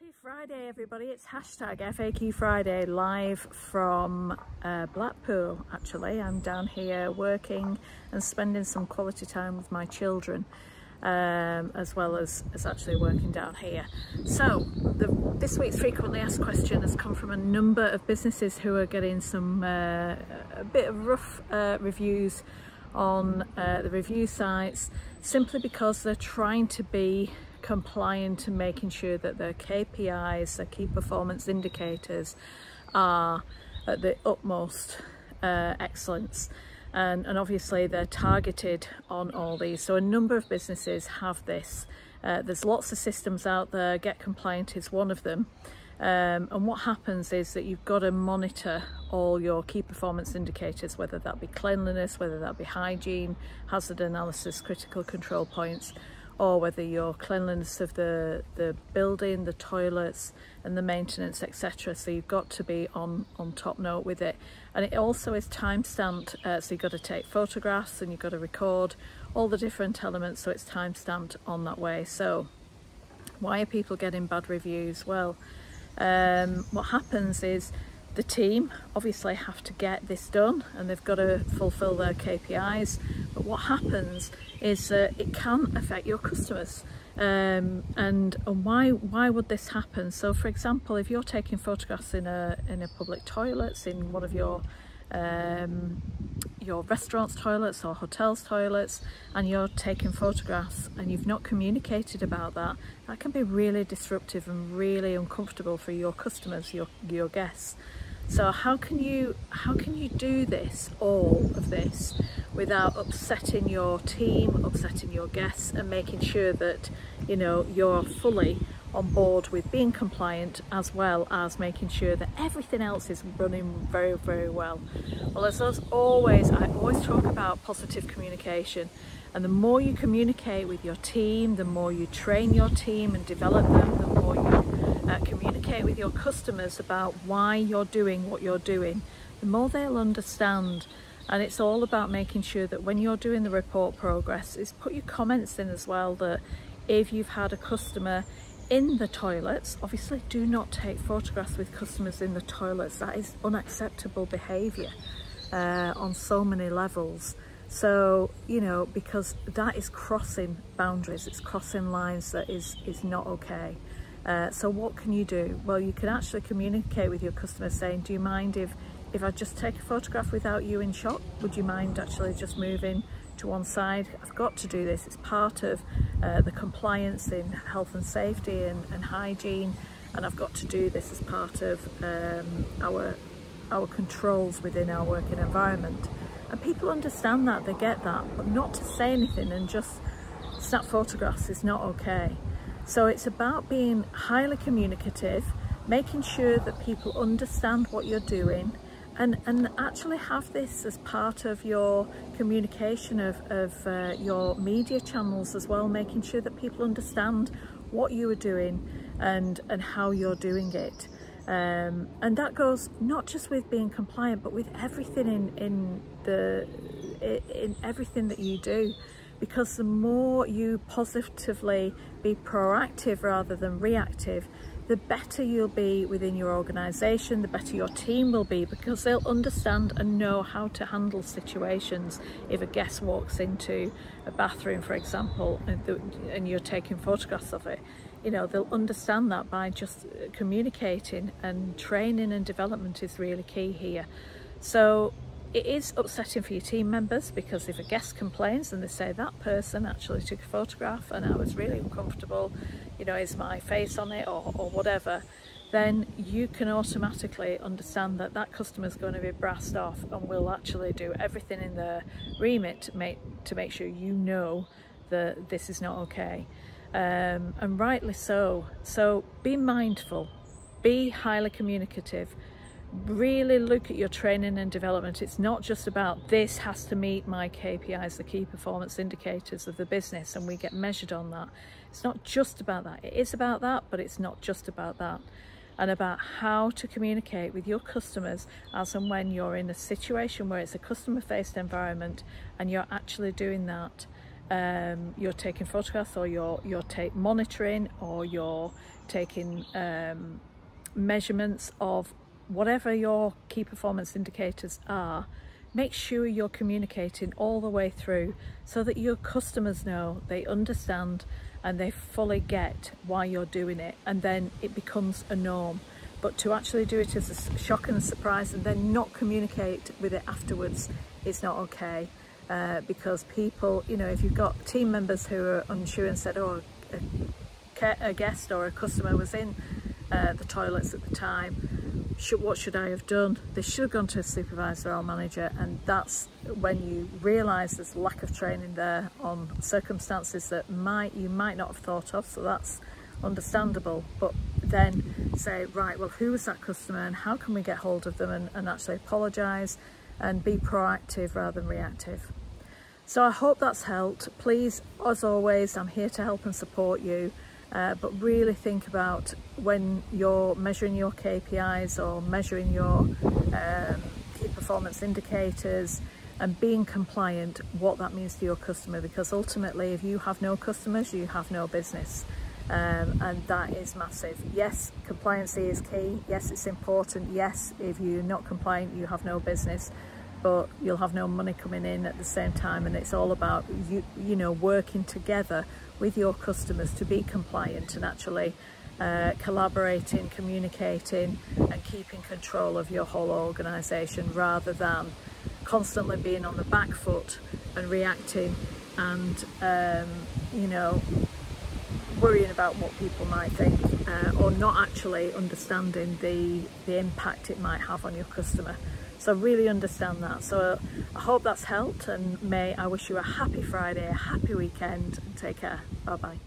Happy Friday everybody, it's hashtag FAQ Friday live from Blackpool. Actually, I'm down here working and spending some quality time with my children, as well as actually working down here. So this week's frequently asked question has come from a number of businesses who are getting some a bit of rough reviews on the review sites, simply because they're trying to be compliant and making sure that their KPIs, their key performance indicators, are at the utmost excellence, and obviously they're targeted on all these. So a number of businesses have this. There's lots of systems out there. Get Compliant is one of them, and what happens is that you've got to monitor all your key performance indicators, whether that be cleanliness, whether that be hygiene, hazard analysis, critical control points, or whether your cleanliness of the building, the toilets and the maintenance, etc. So you've got to be on top note with it. And it also is time stamped, so you've got to take photographs and you've got to record all the different elements, so it's time stamped on that way. So why are people getting bad reviews? Well, what happens is the team obviously have to get this done and they've got to fulfill their KPIs, but what happens is that it can affect your customers. And why would this happen? So for example, if you're taking photographs in a public toilets, in one of your restaurants toilets or hotels toilets, and you're taking photographs and you've not communicated about that, that can be really disruptive and really uncomfortable for your customers, your guests. So how can you do this, all of this, without upsetting your team, upsetting your guests, and making sure that you're fully on board with being compliant, as well as making sure that everything else is running very, very well? Well, I always talk about positive communication, and the more you communicate with your team, the more you train your team and develop them, the more you communicate with your customers about why you're doing what you're doing, the more they'll understand. And it's all about making sure that when you're doing the report progress, is put your comments in as well, that if you've had a customer in the toilets, obviously do not take photographs with customers in the toilets. That is unacceptable behaviour on so many levels. So because that is crossing boundaries, it's crossing lines that is not okay. So what can you do? Well, you can actually communicate with your customers saying, do you mind if I just take a photograph without you in shot? Would you mind actually just moving to one side? I've got to do this. It's part of the compliance in health and safety and hygiene, and I've got to do this as part of our controls within our working environment. And people understand that, they get that, but not to say anything and just snap photographs is not okay. So it's about being highly communicative, making sure that people understand what you're doing, and actually have this as part of your communication of your media channels as well, making sure that people understand what you are doing and how you're doing it. And that goes not just with being compliant, but with everything in everything that you do. Because the more you positively be proactive rather than reactive, the better you'll be within your organisation, the better your team will be, because they'll understand and know how to handle situations. If a guest walks into a bathroom, for example, and you're taking photographs of it, they'll understand that by just communicating, and training and development is really key here. So it is upsetting for your team members, because if a guest complains and they say that person actually took a photograph and I was really uncomfortable, is my face on it or whatever, then you can automatically understand that that customer is going to be brassed off and will actually do everything in their remit to make sure that this is not okay. And rightly so. So be mindful, be highly communicative. Really look at your training and development. It's not just about this has to meet my KPIs, the key performance indicators of the business, and we get measured on that. It's not just about that. It is about that, but it's not just about that. And about how to communicate with your customers as and when you're in a situation where it's a customer-faced environment and you're actually doing that you're taking photographs, or you're monitoring, or you're taking measurements of whatever your key performance indicators are. Make sure you're communicating all the way through so that your customers know, they understand, and they fully get why you're doing it, and then it becomes a norm. But to actually do it as a shock and a surprise and then not communicate with it afterwards, it's not okay. Because people, you know, if you've got team members who are unsure and said, oh, a guest or a customer was in the toilets at the time, what should I have done? They should have gone to a supervisor or manager, and that's when you realise there's lack of training there on circumstances that you might not have thought of, so that's understandable. But then say, right, well, who was that customer and how can we get hold of them, and actually apologise and be proactive rather than reactive. So I hope that's helped. Please, as always, I'm here to help and support you. But really think about when you're measuring your KPIs or measuring your key performance indicators and being compliant, what that means to your customer, because ultimately if you have no customers, you have no business, and that is massive. Yes, compliancy is key. Yes, it's important. Yes, if you're not compliant, you have no business, but you'll have no money coming in at the same time. And it's all about you know, working together with your customers to be compliant and actually collaborating, communicating and keeping control of your whole organisation, rather than constantly being on the back foot and reacting and you know, worrying about what people might think, or not actually understanding the impact it might have on your customer. So really understand that. So I hope that's helped, and I wish you a happy Friday, a happy weekend, and take care. Bye bye.